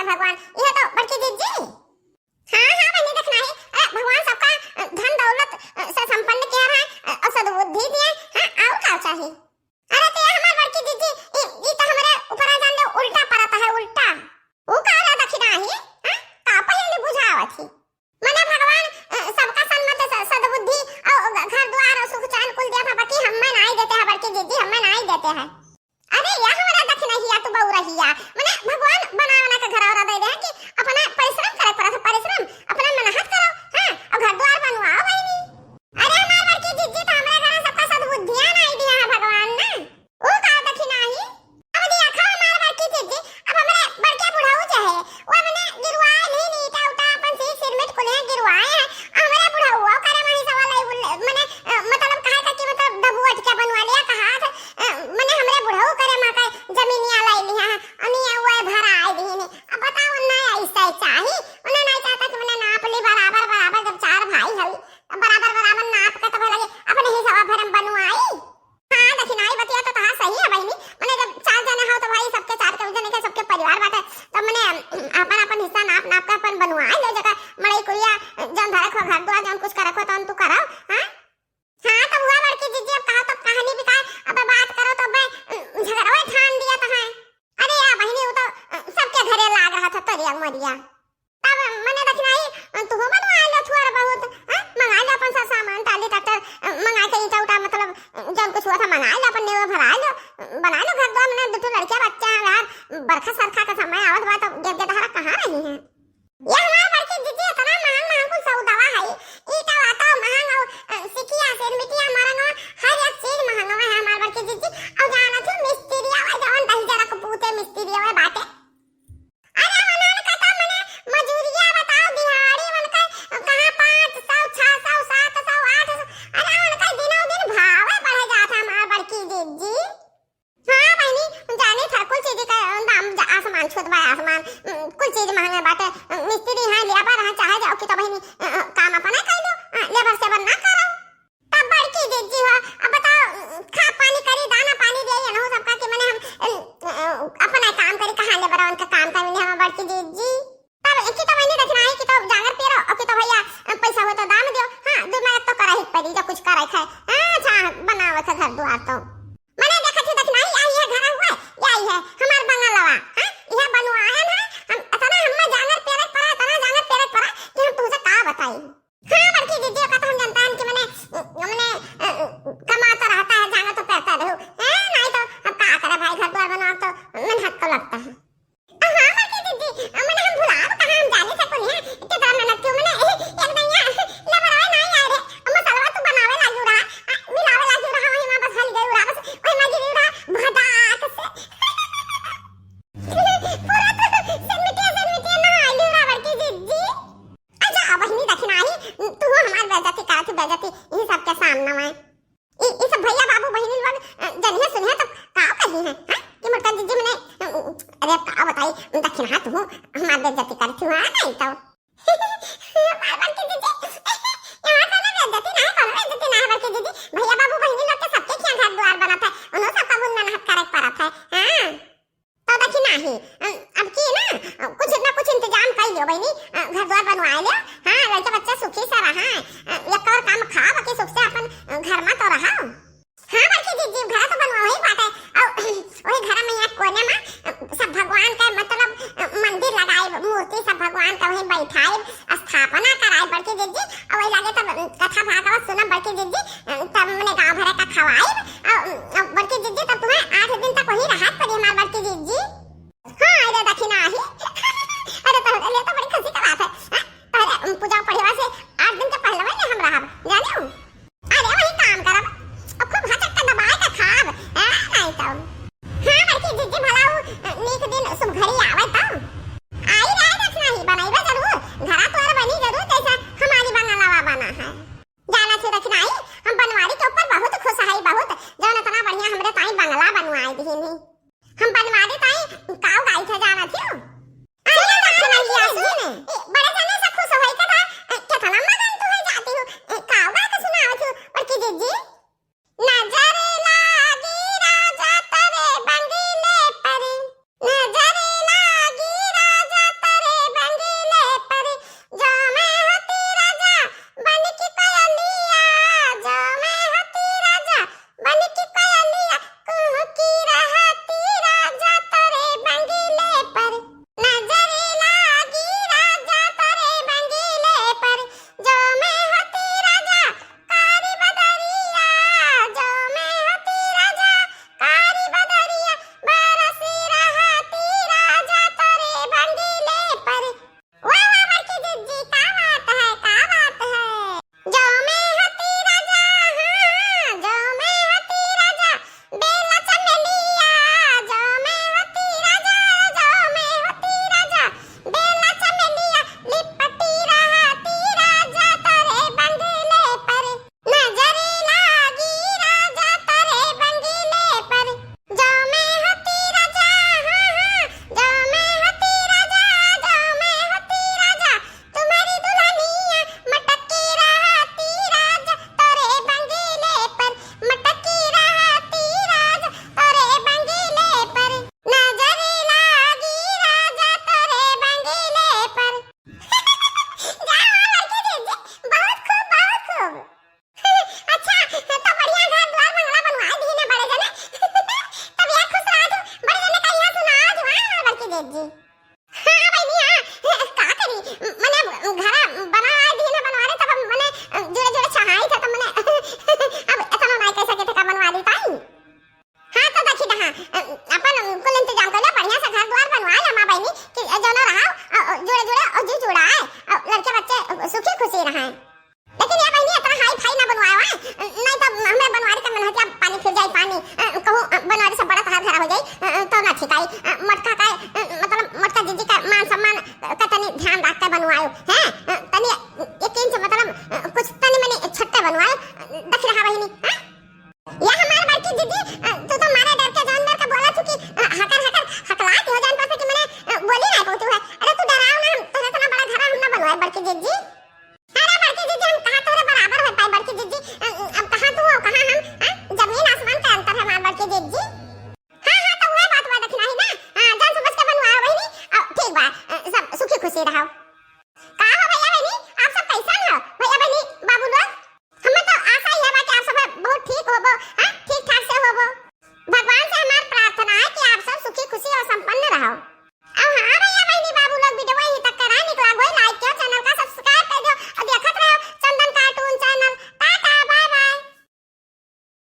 भगवान, यह तो बड़की दीदी। हाँ हाँ बहनी देखना है, अरे भगवान सबका धन दौलत से संपन्न किया है और सद्बुद्धि दिया। हाँ और क्या चाहिए? अरे तो हमार बड़की दीदी ये तो हमारे ऊपर आ जान दे उल्टा पड़ता है, उल्टा वो काला दक्षिणा है। हां का पहले बुझावत थी मने भगवान सबका सन्मत सद्बुद्धि और घर द्वार और सुख चैन कुल दिया था, बाकी हमें नहीं देते हैं बड़की दीदी, हमें नहीं देते हैं। अरे या हमारा दक्षिणा ही या तू बहु रही या मने भगवान बना बना के घर और दे दे कि अपना परिश्रम करे पड़ा था, परिश्रम अपना मेहनत करो। हां और घर द्वार बनवाओ बहनी। अरे हमार बड़की दीदी तो हमारे घर सबका सद्बुद्धियां नहीं दिया है भगवान ने, वो का दक्षिणा ही अब दिया खा हमार बड़की दीदी। अब हमारे बड़के बुढ़ाऊ चाहे वो मने गिरवाए नहीं नीटा उठा अपन सिर मिट को ले गिरवाए है हमारे बुढ़ाऊ और करे माही सवाल मने मतलब कहे का कि मतलब डबू अटके बनवा लिया कहा मने हमरे बुढ़ाऊ करे मा का जमीनिया लाई लिया अनि वो भरा आई दी ने। अब बताओ ना ऐसा चाहिए उन्हें नहीं चाहता कि मने नाप ली बराबर बराबर, जब चार भाई हई बराबर बराबर नाप के तब लगे अपने ही सवा भरम बनवाई। हां दक्षिणाई बतिया तो कहा सही है बहनी, मने जब चार जने हो तो भाई सबके चार के जने के सबके परिवार बाटे तो मने अपन अपन हिस्सा नाप नाप के अपन बनवाई लो जगह मड़ई कुलिया जन धरे को घर दुआ जन कुछ करे को तो तू करो। हां हां तो हुआ बड़की दीदी अब कहा तो कहानी भी का अब बात करो तो मैं झगड़वा ठान दिया तो है। अरे या बहनी वो तो सबके घरे लाग रहा था तरिया मरिया तब मने दक्षिणाई तू हो बनवा लो थोड़ा बहुत। हां मंगा लो अपन सा सामान टाली ट्रैक्टर मंगा के ईटा उटा मतलब जन कुछ हुआ था मंगा लो अपन ने भरा लो बना लो घर द्वार। मैंने दो लड़के बच्चा यार बरखा सरखा का समय आवत बा तो गेट धारा कहां रही है ये हमारे बड़की दीदी। इतना महंग महंग कुल सब दवा है ईटा वाता महंग और सिकिया से मिटिया मारंगा हर एक चीज महंगा है हमारे बड़की दीदी। और जाना थी मिस्त्री आवे जवन दही जरा को पूते मिस्त्री आवे बाटे। अरे मनान का तो मने मजूरिया बताओ दिहाड़ी मन का कहां 500 600 700 800 अरे उनका दिनों दिन भाव बढ़ जाता हमारे बड़की दीदी। हां बहनी जाने था कुल चीज का दाम आसमान छुत बा आसमान कुल चीज महंगा बाटे। मिस्त्री हां लेबर हां चाहे जाओ कि तो बहनी काम अपना कर लो लेबर से ना करो तब बड़की दीदी हो। अब बताओ खा पानी करी दाना पानी दे या ना सबका कि मैंने हम अपना काम करी कहां लेबर उनका काम कर हम बड़की दीदी। तब एक तो बहनी देखना है कि तो जागर पेरो और कि तो भैया पैसा हो तो दाम दियो। हां दो मैं तो करा ही पड़ी जो कुछ करे खाए अच्छा बनावे का घर द्वार तो मैंने देखा थी देखना ही आई है घर हुआ यही है हमार बंगलवा। हां यह बनवाया ना हम इतना हम जागर पेरे पड़ा इतना जागर पेरे पड़ा कि हम तुमसे का बताई। हां बड़की दीदी का तो हम जानता है कि मैंने कमाता रहता है जागर तो पैसा दो नहीं तो अब का करे भाई घर द्वार बनाओ तो मेहनत तो लगता है। हां बड़की दीदी मैंने हम भुला कहां हम जाने से को नहीं इतनी तरह मेहनत क्यों मैंने एकदम या लेबरवा नहीं आ रे मसाला तू बनावे लागू रहा मिलावे लागू रहा वही में बस हल गई रहा बस वही में गिरी रहा भदाक से पूरा तो समितिया ना आलू रहा बड़की दीदी। अच्छा बहनी देखना ही तू हमार बेइज्जती करत बेइज्जती इन सब के सामने में ये सब भैया बाबू बहनी लोग जनिए सुनिए तो का कही है। हां कि मोटा दीदी मैंने अरे का बताई देखना तू हमार बेइज्जती करती हुआ नहीं तो हमार बड़की दीदी यहाँ का ना बेइज्जती नहीं करो बेइज्जती नहीं बड़की दीदी भैया बाबू बहनी लोग के सबके क्या घर द्वार बनाता है उन्हों सबका बुन मेहनत करे पड़ता है। हां तो देखी नहीं अब की ना कुछ ना कुछ इंतजाम कर लियो बहनी घर द्वार बनवा लो। हां लड़के बच्चे सुखी से रहा एक और काम खा बाकी सुख से अपन घर में तो रहा। हां बड़की दीदी घर तो बनवा ही बात है और वही घर में एक कोने में सब भगवान का मतलब मंदिर लगाए मूर्ति सब भगवान का वही बैठाए स्थापना कराए बड़की दीदी और वही लगे तब कथा भागवत सुना बड़की दीदी तब मैंने गांव भर का खवाए बड़की दीदी तब तुम्हें 8 दिन तक वही राहत पड़ी हमारी बड़की दीदी। हां अरे दक्षिणा ही अरे तो ले तो बड़ी खुशी का बात है। पहले पूजा पढ़वा से 8 दिन के पहले वही हम रहा जाने हो अरे वही काम करब अब खूब हचक का दबाए का खा मने घर बनावा दी ना बनवाले तब मने जोड़े जोड़े चढ़ाई था, तो मने अब इतना नहीं कैसा के का बनवा दी ताई। हां तो देखी दहा अपन कुल इंतजाम कर ले, बढ़िया से घर द्वार बनवा ला मां बहनी कि जोनो रहा जोड़े जोड़े और जी जुड़ा है, लड़के बच्चे सुखी खुशी रहे। लेकिन ये बहनी इतना हाई फाई ना बनवावा, नहीं तो हमें बनवारी का मन होती, पानी फिर जाए पानी कहूं बनवारी से बड़ा तहार घर हो जाए तो ना छिकाई। मटका का मतलब मटका जीजी का मान सम्मान का तनी ध्यान रख के बनवायो हैं, तनी यकीन से मतलब कुछ तनी मनी छट्टे बनवाए देख रहा बहनी। हां ये हमारे बड़की दीदी तू तो मारे डर के जान डर के बोला तू कि हकर हकर हकलात हो जान पर कि मैंने बोली नहीं पोतू है। अरे तू डराओ ना, हम तेरे इतना बड़ा घर हम ना बनवाए बड़की दीदी।